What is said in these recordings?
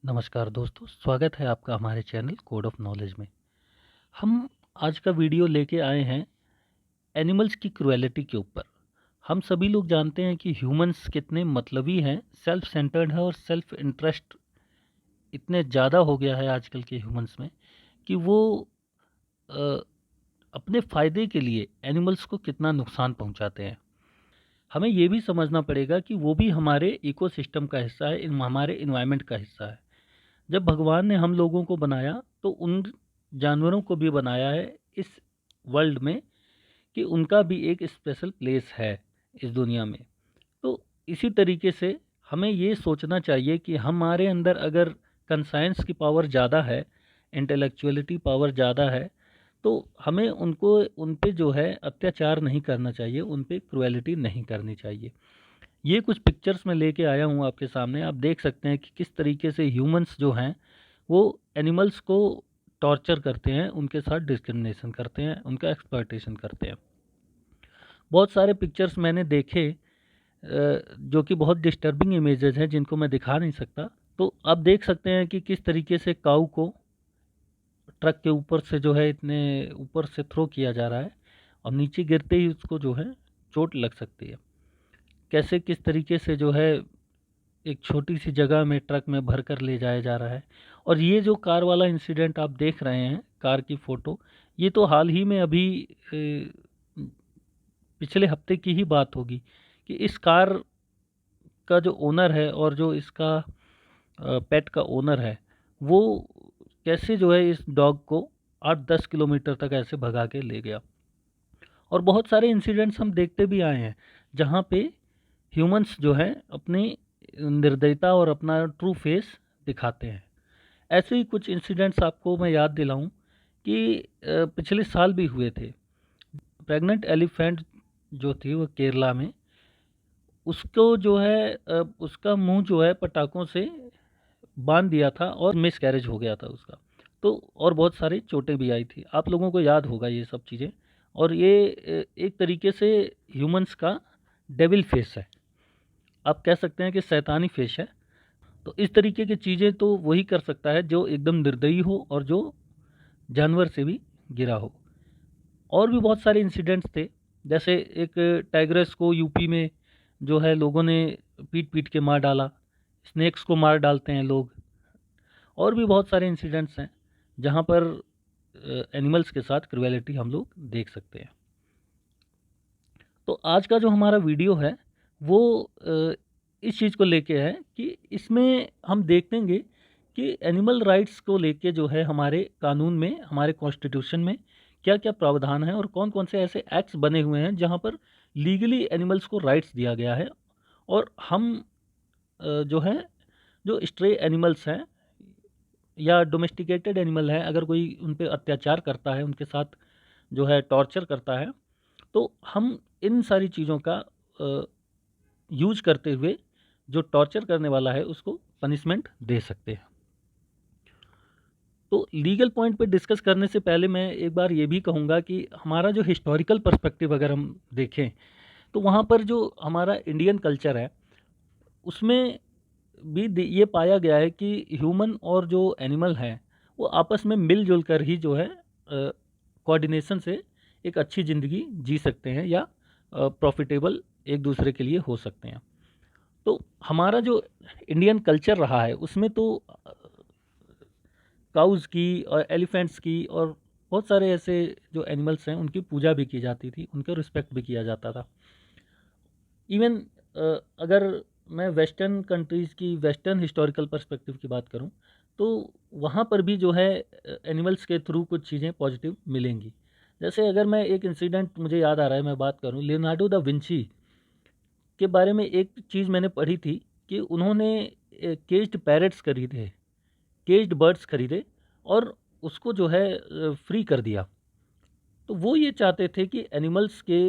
नमस्कार दोस्तों, स्वागत है आपका हमारे चैनल कोड ऑफ नॉलेज में। हम आज का वीडियो लेके आए हैं एनिमल्स की क्रुएलिटी के ऊपर। हम सभी लोग जानते हैं कि ह्यूमंस कितने मतलबी हैं, सेल्फ सेंटर्ड है और सेल्फ इंटरेस्ट इतने ज़्यादा हो गया है आजकल के ह्यूमंस में कि वो अ, अपने फ़ायदे के लिए एनिमल्स को कितना नुकसान पहुंचाते हैं। हमें ये भी समझना पड़ेगा कि वो भी हमारे इकोसिस्टम का हिस्सा है, हमारे इन्वायरमेंट का हिस्सा है। जब भगवान ने हम लोगों को बनाया तो उन जानवरों को भी बनाया है इस वर्ल्ड में कि उनका भी एक स्पेशल प्लेस है इस दुनिया में। तो इसी तरीके से हमें ये सोचना चाहिए कि हमारे अंदर अगर कंसाइंस की पावर ज़्यादा है, इंटेलेक्चुअलिटी पावर ज़्यादा है, तो हमें उनको उन पे जो है अत्याचार नहीं करना चाहिए, उन पे क्रुएलिटी नहीं करनी चाहिए। ये कुछ पिक्चर्स मैं लेके आया हूँ आपके सामने। आप देख सकते हैं कि किस तरीके से ह्यूमंस जो हैं वो एनिमल्स को टॉर्चर करते हैं, उनके साथ डिस्क्रिमिनेशन करते हैं, उनका एक्सप्लॉयटेशन करते हैं। बहुत सारे पिक्चर्स मैंने देखे जो कि बहुत डिस्टर्बिंग इमेजेस हैं जिनको मैं दिखा नहीं सकता। तो आप देख सकते हैं कि किस तरीके से काऊ को ट्रक के ऊपर से जो है इतने ऊपर से थ्रो किया जा रहा है और नीचे गिरते ही उसको जो है चोट लग सकती है। कैसे किस तरीके से जो है एक छोटी सी जगह में ट्रक में भर कर ले जाया जा रहा है। और ये जो कार वाला इंसिडेंट आप देख रहे हैं, कार की फ़ोटो, ये तो हाल ही में अभी पिछले हफ्ते की ही बात होगी कि इस कार का जो ओनर है और जो इसका पेट का ओनर है, वो कैसे जो है इस डॉग को 8-10 किलोमीटर तक ऐसे भगा के ले गया। और बहुत सारे इंसिडेंट्स हम देखते भी आए हैं जहाँ पे ह्यूमंस जो है अपनी निर्दयता और अपना ट्रू फेस दिखाते हैं। ऐसे ही कुछ इंसिडेंट्स आपको मैं याद दिलाऊं कि पिछले साल भी हुए थे। प्रेग्नेंट एलिफेंट जो थी वो केरला में, उसको जो है उसका मुंह जो है पटाखों से बांध दिया था और मिस कैरेज हो गया था उसका। तो और बहुत सारी चोटें भी आई थी। आप लोगों को याद होगा ये सब चीज़ें। और ये एक तरीके से ह्यूमंस का डेविल फेस है, आप कह सकते हैं कि शैतानी फेस है। तो इस तरीके की चीज़ें तो वही कर सकता है जो एकदम निर्दयी हो और जो जानवर से भी गिरा हो। और भी बहुत सारे इंसिडेंट्स थे, जैसे एक टाइग्रेस को यूपी में जो है लोगों ने पीट पीट के मार डाला। स्नेक्स को मार डालते हैं लोग। और भी बहुत सारे इंसिडेंट्स हैं जहाँ पर एनिमल्स के साथ क्रुएलिटी हम लोग देख सकते हैं। तो आज का जो हमारा वीडियो है वो इस चीज़ को लेके है कि इसमें हम देखेंगे कि एनिमल राइट्स को लेके जो है हमारे कानून में, हमारे कॉन्स्टिट्यूशन में क्या क्या प्रावधान है और कौन कौन से ऐसे एक्ट्स बने हुए हैं जहाँ पर लीगली एनिमल्स को राइट्स दिया गया है। और हम जो है जो स्ट्रे एनिमल्स हैं या डोमेस्टिकेटेड एनिमल है, अगर कोई उन पे अत्याचार करता है, उनके साथ जो है टॉर्चर करता है, तो हम इन सारी चीज़ों का यूज करते हुए जो टॉर्चर करने वाला है उसको पनिशमेंट दे सकते हैं। तो लीगल पॉइंट पे डिस्कस करने से पहले मैं एक बार ये भी कहूँगा कि हमारा जो हिस्टोरिकल पर्सपेक्टिव अगर हम देखें तो वहाँ पर जो हमारा इंडियन कल्चर है उसमें भी ये पाया गया है कि ह्यूमन और जो एनिमल हैं वो आपस में मिलजुल कर ही जो है कोऑर्डिनेशन से एक अच्छी ज़िंदगी जी सकते हैं या प्रॉफिटेबल एक दूसरे के लिए हो सकते हैं। तो हमारा जो इंडियन कल्चर रहा है उसमें तो काउज़ की और एलिफेंट्स की और बहुत सारे ऐसे जो एनिमल्स हैं उनकी पूजा भी की जाती थी, उनका रिस्पेक्ट भी किया जाता था। इवन अगर मैं वेस्टर्न कंट्रीज़ की वेस्टर्न हिस्टोरिकल पर्सपेक्टिव की बात करूं तो वहाँ पर भी जो है एनिमल्स के थ्रू कुछ चीज़ें पॉजिटिव मिलेंगी। जैसे अगर मैं एक इंसिडेंट मुझे याद आ रहा है, मैं बात करूं लियोनार्डो दा विंची के बारे में। एक चीज़ मैंने पढ़ी थी कि उन्होंने केज्ड पैरट्स खरीदे, केज्ड बर्ड्स खरीदे और उसको जो है फ्री कर दिया। तो वो ये चाहते थे कि एनिमल्स के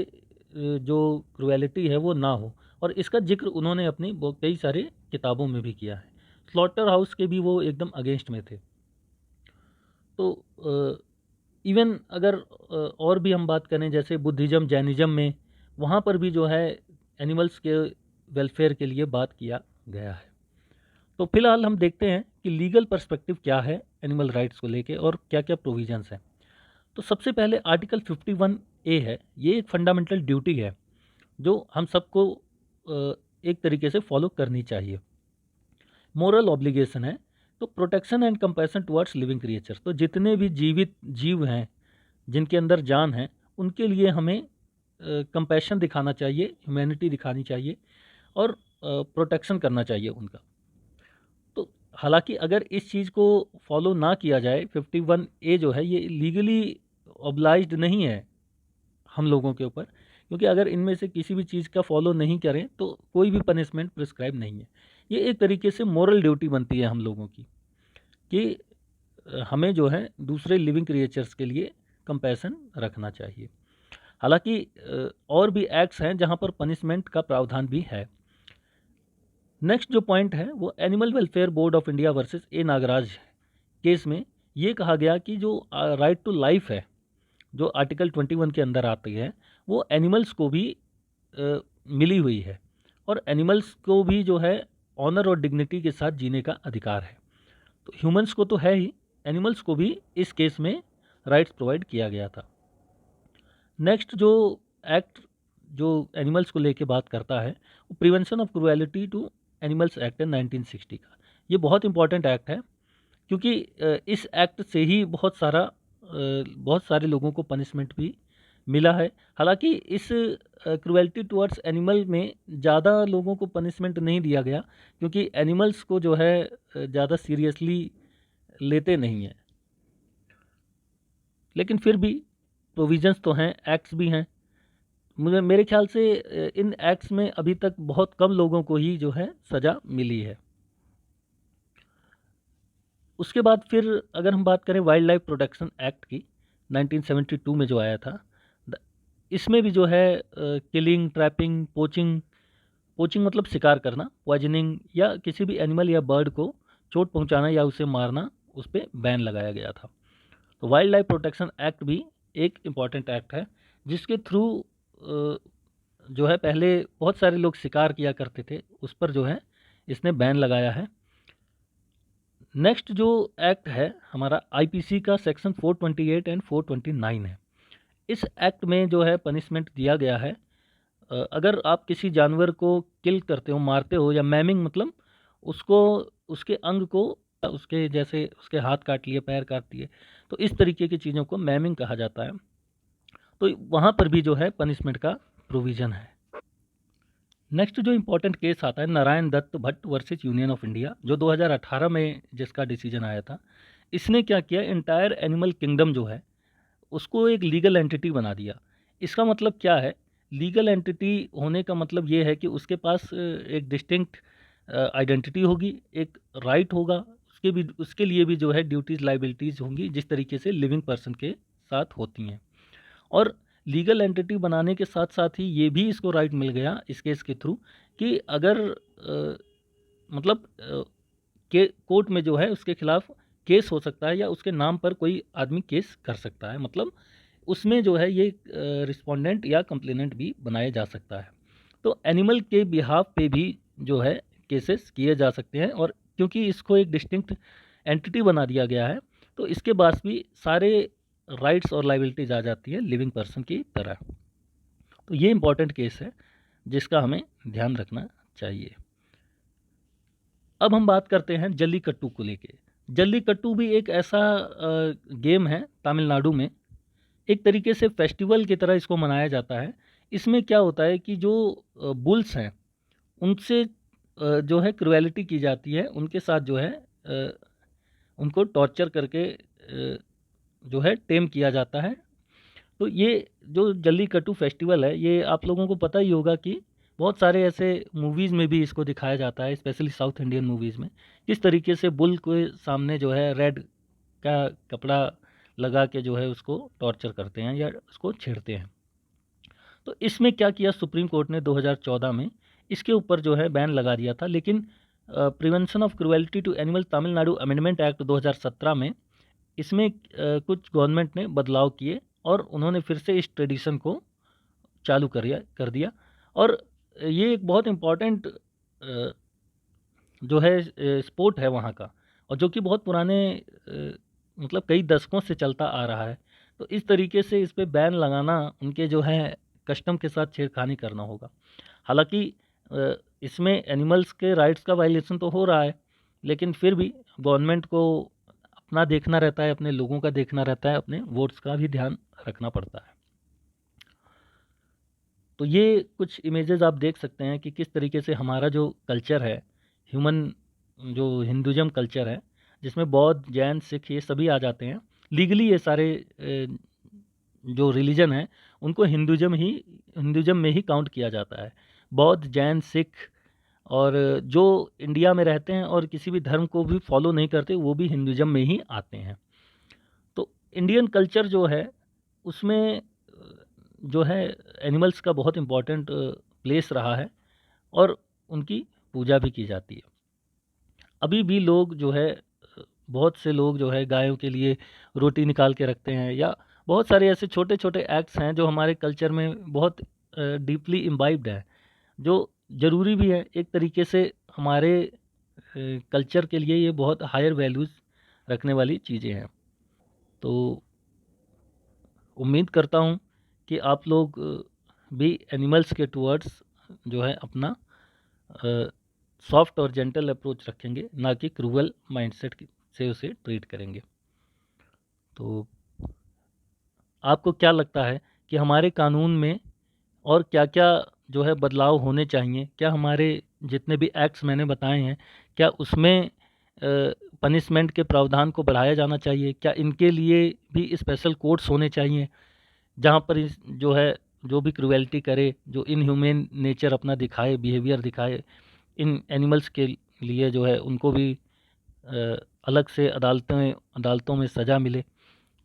जो क्रुएलिटी है वो ना हो, और इसका जिक्र उन्होंने अपनी कई सारे किताबों में भी किया है। स्लॉटर हाउस के भी वो एकदम अगेंस्ट में थे। तो इवन अगर और भी हम बात करें जैसे बुद्धिज़्म जैनिज़्म में, वहाँ पर भी जो है एनिमल्स के वेलफेयर के लिए बात किया गया है। तो फिलहाल हम देखते हैं कि लीगल पर्सपेक्टिव क्या है एनिमल राइट्स को लेके और क्या क्या प्रोविजंस हैं। तो सबसे पहले आर्टिकल 51A है, ये एक फंडामेंटल ड्यूटी है जो हम सबको एक तरीके से फॉलो करनी चाहिए। मोरल ऑब्लिगेशन है, तो protection and compassion towards living creatures, तो जितने भी जीवित जीव हैं जिनके अंदर जान है उनके लिए हमें कंपैशन दिखाना चाहिए, ह्यूमैनिटी दिखानी चाहिए और प्रोटेक्शन करना चाहिए उनका। तो हालांकि अगर इस चीज़ को फॉलो ना किया जाए, 51A जो है ये लीगली ऑब्लाइज्ड नहीं है हम लोगों के ऊपर, क्योंकि अगर इनमें से किसी भी चीज़ का फॉलो नहीं करें तो कोई भी पनिशमेंट प्रिस्क्राइब नहीं है। ये एक तरीके से मोरल ड्यूटी बनती है हम लोगों की कि हमें जो है दूसरे लिविंग क्रिएचर्स के लिए कंपैशन रखना चाहिए। हालांकि और भी एक्ट्स हैं जहां पर पनिशमेंट का प्रावधान भी है। नेक्स्ट जो पॉइंट है वो animal welfare board of India versus A Nagaraj case में ये कहा गया कि जो राइट टू लाइफ है जो आर्टिकल 21 के अंदर आती है वो एनिमल्स को भी मिली हुई है और एनिमल्स को भी जो है ऑनर और डिग्निटी के साथ जीने का अधिकार है। तो ह्यूमंस को तो है ही, एनिमल्स को भी इस केस में राइट्स प्रोवाइड किया गया था। नेक्स्ट जो एक्ट जो एनिमल्स को लेके बात करता है वो prevention of cruelty to animals act है 1960 का। ये बहुत इंपॉर्टेंट एक्ट है क्योंकि इस एक्ट से ही बहुत सारे लोगों को पनिशमेंट भी मिला है। हालांकि इस क्रुएल्टी टुवर्ड्स एनिमल में ज़्यादा लोगों को पनिशमेंट नहीं दिया गया क्योंकि एनिमल्स को जो है ज़्यादा सीरियसली लेते नहीं हैं, लेकिन फिर भी प्रोविजंस तो हैं, एक्ट्स भी हैं। मेरे ख्याल से इन एक्ट्स में अभी तक बहुत कम लोगों को ही जो है सज़ा मिली है। उसके बाद फिर अगर हम बात करें वाइल्ड लाइफ प्रोटेक्शन एक्ट की 1972 में जो आया था, इसमें भी जो है किलिंग, ट्रैपिंग, पोचिंग मतलब शिकार करना, पॉइजनिंग या किसी भी एनिमल या बर्ड को चोट पहुंचाना या उसे मारना, उस पर बैन लगाया गया था। तो वाइल्ड लाइफ प्रोटेक्शन एक्ट भी एक इम्पॉर्टेंट एक्ट है जिसके थ्रू जो है पहले बहुत सारे लोग शिकार किया करते थे, उस पर जो है इसने बैन लगाया है। नेक्स्ट जो एक्ट है हमारा आईपीसी का सेक्शन 428 एंड 429 है। इस एक्ट में जो है पनिशमेंट दिया गया है अगर आप किसी जानवर को किल करते हो, मारते हो, या मैमिंग मतलब उसको उसके अंग को उसके जैसे उसके हाथ काट लिए, पैर काट दिए, तो इस तरीके की चीज़ों को मैमिंग कहा जाता है। तो वहाँ पर भी जो है पनिशमेंट का प्रोविज़न है। नेक्स्ट जो इम्पोर्टेंट केस आता है Narayan Dutt Bhatt versus union of India, जो 2018 में जिसका डिसीजन आया था। इसने क्या किया, इंटायर एनिमल किंगडम जो है उसको एक लीगल एंटिटी बना दिया। इसका मतलब क्या है, लीगल एंटिटी होने का मतलब ये है कि उसके पास एक डिस्टिंक्ट आइडेंटिटी होगी, एक राइट होगा, उसके लिए भी जो है ड्यूटीज़ लाइबिलिटीज़ होंगी जिस तरीके से लिविंग पर्सन के साथ होती हैं। और लीगल एंटिटी बनाने के साथ साथ ही ये भी इसको राइट मिल गया इस केस के थ्रू कि अगर मतलब के कोर्ट में जो है उसके खिलाफ केस हो सकता है या उसके नाम पर कोई आदमी केस कर सकता है, मतलब उसमें जो है ये रिस्पोंडेंट या कंप्लेनेंट भी बनाया जा सकता है। तो एनिमल के बिहाफ पे भी जो है केसेस किए जा सकते हैं और क्योंकि इसको एक डिस्टिंक्ट एंटिटी बना दिया गया है तो इसके पास भी सारे राइट्स और लाइबिलिटीज आ जाती है लिविंग पर्सन की तरह। तो ये इम्पॉर्टेंट केस है जिसका हमें ध्यान रखना चाहिए। अब हम बात करते हैं जल्लीकट्टू को लेके। जल्लीकट्टू भी एक ऐसा गेम है तमिलनाडु में, एक तरीके से फेस्टिवल की तरह इसको मनाया जाता है। इसमें क्या होता है कि जो बुल्स हैं उनसे जो है क्रुएलिटी की जाती है, उनके साथ जो है उनको टॉर्चर करके जो है टेम किया जाता है। तो ये जो जल्लीकट्टू फेस्टिवल है ये आप लोगों को पता ही होगा कि बहुत सारे ऐसे मूवीज़ में भी इसको दिखाया जाता है, स्पेशली साउथ इंडियन मूवीज़ में, किस तरीके से बुल के सामने जो है रेड का कपड़ा लगा के जो है उसको टॉर्चर करते हैं या उसको छेड़ते हैं। तो इसमें क्या किया सुप्रीम कोर्ट ने 2014 में इसके ऊपर जो है बैन लगा दिया था, लेकिन prevention of cruelty to animal Tamil Nadu amendment act 2017 में इसमें कुछ गवर्नमेंट ने बदलाव किए और उन्होंने फिर से इस ट्रेडिशन को चालू कर दिया। और ये एक बहुत इम्पॉर्टेंट जो है स्पोर्ट है वहाँ का, और जो कि बहुत पुराने मतलब कई दशकों से चलता आ रहा है। तो इस तरीके से इस पे बैन लगाना उनके जो है कस्टम के साथ छेड़खानी करना होगा। हालाँकि इसमें एनिमल्स के राइट्स का वायलेशन तो हो रहा है, लेकिन फिर भी गवर्नमेंट को अपना देखना रहता है, अपने लोगों का देखना रहता है, अपने वोट्स का भी ध्यान रखना पड़ता है। तो ये कुछ इमेजेस आप देख सकते हैं कि किस तरीके से हमारा जो कल्चर है, ह्यूमन जो हिंदुज़म कल्चर है, जिसमें बौद्ध, जैन, सिख ये सभी आ जाते हैं। लीगली ये सारे जो रिलीजन हैं, उनको हिंदुज़म में ही काउंट किया जाता है। बौद्ध, जैन, सिख और जो इंडिया में रहते हैं और किसी भी धर्म को भी फॉलो नहीं करते, वो भी हिंदुज़म में ही आते हैं। तो इंडियन कल्चर जो है, उसमें जो है एनिमल्स का बहुत इम्पोर्टेंट प्लेस रहा है और उनकी पूजा भी की जाती है। अभी भी लोग जो है बहुत से लोग जो है गायों के लिए रोटी निकाल के रखते हैं, या बहुत सारे ऐसे छोटे-छोटे एक्ट्स हैं जो हमारे कल्चर में बहुत डीपली इम्बाइब्ड हैं, जो ज़रूरी भी है। एक तरीके से हमारे कल्चर के लिए ये बहुत हायर वैल्यूज़ रखने वाली चीज़ें हैं। तो उम्मीद करता हूँ कि आप लोग भी एनिमल्स के टुवर्ड्स जो है अपना सॉफ्ट और जेंटल अप्रोच रखेंगे, ना कि क्रूअल माइंडसेट से उसे ट्रीट करेंगे। तो आपको क्या लगता है कि हमारे कानून में और क्या-क्या जो है बदलाव होने चाहिए? क्या हमारे जितने भी एक्ट्स मैंने बताए हैं, क्या उसमें पनिशमेंट के प्रावधान को बढ़ाया जाना चाहिए? क्या इनके लिए भी स्पेशल कोर्ट्स होने चाहिए? जहाँ पर इस जो है जो भी क्रुएल्टी करे, जो इनह्यूमेन नेचर अपना दिखाए, बिहेवियर दिखाए, इन एनिमल्स के लिए जो है उनको भी अलग से अदालतों में सज़ा मिले।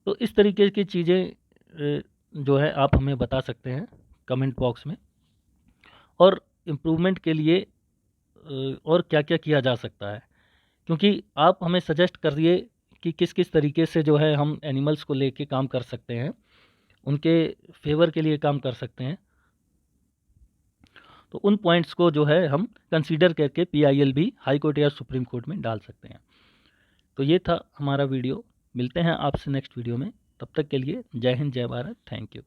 तो इस तरीके की चीज़ें जो है आप हमें बता सकते हैं कमेंट बॉक्स में। और इम्प्रूवमेंट के लिए और क्या-क्या किया जा सकता है? क्योंकि आप हमें सजेस्ट करिए कि किस-किस तरीके से जो है हम एनिमल्स को लेके काम कर सकते हैं, उनके फ़ेवर के लिए काम कर सकते हैं। तो उन पॉइंट्स को जो है हम कंसीडर करके पीआईएल भी हाई कोर्ट या सुप्रीम कोर्ट में डाल सकते हैं। तो ये था हमारा वीडियो। मिलते हैं आपसे नेक्स्ट वीडियो में। तब तक के लिए जय हिंद, जय भारत। Thank you.